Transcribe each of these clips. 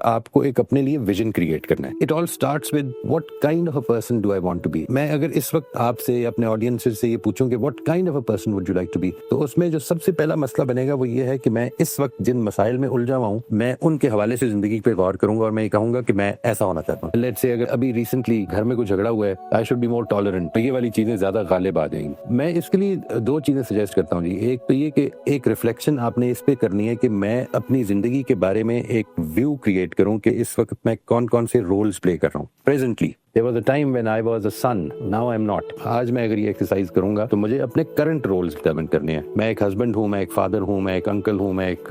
آپ کو ایک اپنے لیے ویژن کریٹ کرنا ہے. It all starts with what kind of a person do I want to be. میں اگر اس وقت آپ سے یا اپنے آڈینس سے یہ پوچھوں کہ what kind of a person would you like to be, تو اس میں جو سب سے پہلا مسئلہ بنے گا وہ یہ ہے کہ میں اس وقت جن مسائل میں الجھا ہوا ہوں میں ان کے حوالے سے زندگی پہ غور کروں گا اور میں یہ کہوں گا کہ میں ایسا ہونا چاہتا ہوں. لیٹس سے اگر ابھی ریسنٹلی گھر میں کوئی جھگڑا ہوا ہے, I should be more tolerant, تو یہ والی چیزیں زیادہ غالب آ جائیں گی. میں اس کے لیے دو چیزیں سجیسٹ کرتا ہوں جی. ایک تو یہ کہ ایک ریفلیکشن آپ نے اس پہ کرنی ہے کہ میں اپنی زندگی کے بارے میں ایک ویو کریٹ کروں کہ اس وقت میں کون کون سے رولز پلے کر رہا ہوں. Presently there was a time when I was a son, now I'm not. آج میں اگر یہ ایکسرسائز کروں گا تو مجھے اپنے کرنٹ رولز ڈیٹرمن کرنے ہیں. میں ایک ہسبینڈ ہوں, میں ایک فادر ہوں, میں ایک انکل ہوں, میں ایک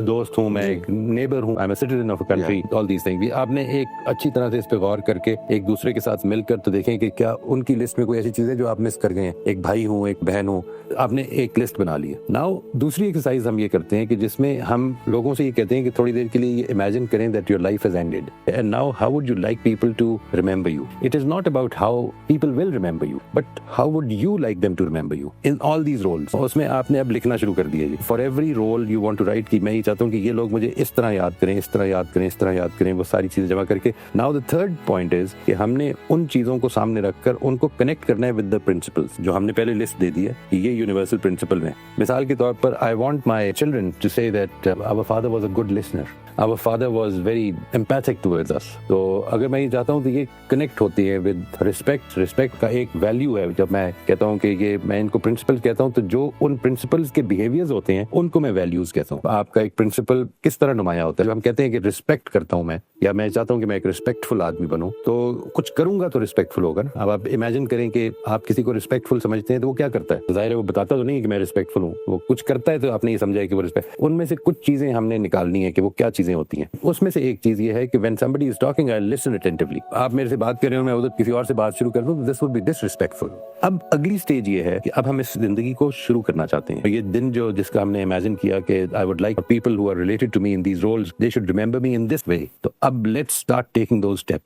دوست ہوں, میں ایک نیبر ہوں, I'm a citizen of a country, all these things. آپ نے ایک اچھی طرح سے اس پہ غور کر کے ایک دوسرے کے ساتھ مل کر تو دیکھیں کہ کیا ان کی لسٹ میں کوئی ایسی چیزیں جو آپ مس کر گئے ہیں. ایک بھائی ہوں, ایک بہن ہوں, آپ نے ایک لسٹ بنا لی ہے. ناؤ دوسری ایکسرسائز ہم یہ کرتے ہیں کہ جس میں ہم لوگوں سے یہ کہتے ہیں کہ تھوڑی دیر کے لیے یہ امیجن کریں that your life has ended and now how would you like people to remember you. It is not about how people will remember you, but how would you like them to remember you in all these roles. اس میں آپ نے اب لکھنا شروع کر دیا جی. For every role you want to write کہ میں یہ چاہتا ہوں کہ یہ لوگ مجھے اس طرح یاد کریں, اس طرح یاد کریں, اس طرح یاد کریں, وہ ساری چیزیں جمع کر کے. Now the third point is کہ ہم نے ان چیزوں کو سامنے رکھ کر ان کو کنیکٹ کرنا ہے with the principles جو ہم نے پہلے لسٹ دے دی ہے کہ یہ یونیورسل پرنسپل ہیں. مثال کے طور پر I want my children to say that our father was a good listener. Our father was very empathic towards us. تو اگر میں یہ چاہتا ہوں تو یہ کنیکٹ ہوتی ہے with respect. رسپیکٹ کا ایک ویلیو ہے. جب میں کہتا ہوں کہ یہ میں ان کو پرنسپل کہتا ہوں تو جو ان پرنسپلز کے بیہیویئرز ہوتے ہیں ان کو میں ویلیوز کہتا ہوں. آپ کا ایک پرنسپل کس طرح نمایاں ہوتا ہے. جب ہم کہتے ہیں کہ رسپیکٹ کرتا ہوں میں, یا میں چاہتا ہوں کہ میں ایک رسپیکٹفل آدمی بنوں, تو کچھ کروں گا تو رسپیکٹفل ہوگا. اب آپ امیجن کریں کہ آپ کسی کو رسپیکٹفل سمجھتے ہیں تو وہ کیا کرتا ہے. ظاہر ہے وہ بتاتا تو نہیں کہ میں رسپیکٹفل ہوں, وہ کچھ کرتا ہے تو آپ نے یہ سمجھا ہے کہ وہ رسپیکٹ. ان میں سے کچھ چیزیں ہم نے نکالنی ہے کہ وہ کیا چیزیں ہوتی ہیں. اس میں سے ایک چیز یہ ہے کہ when somebody is talking I listen attentively. آپ میرے سے بات کر رہے ہو, میں ادھر کسی اور سے بات شروع کر دوں, this would be disrespectful. اب اگلی سٹیج یہ ہے کہ اب ہم اس زندگی کو شروع کرنا چاہتے ہیں. یہ دن جو جس کا ہم نے امیجن کیا کہ I would like people who are related to me in these roles they should remember me in this way. تو اب let's start taking those steps.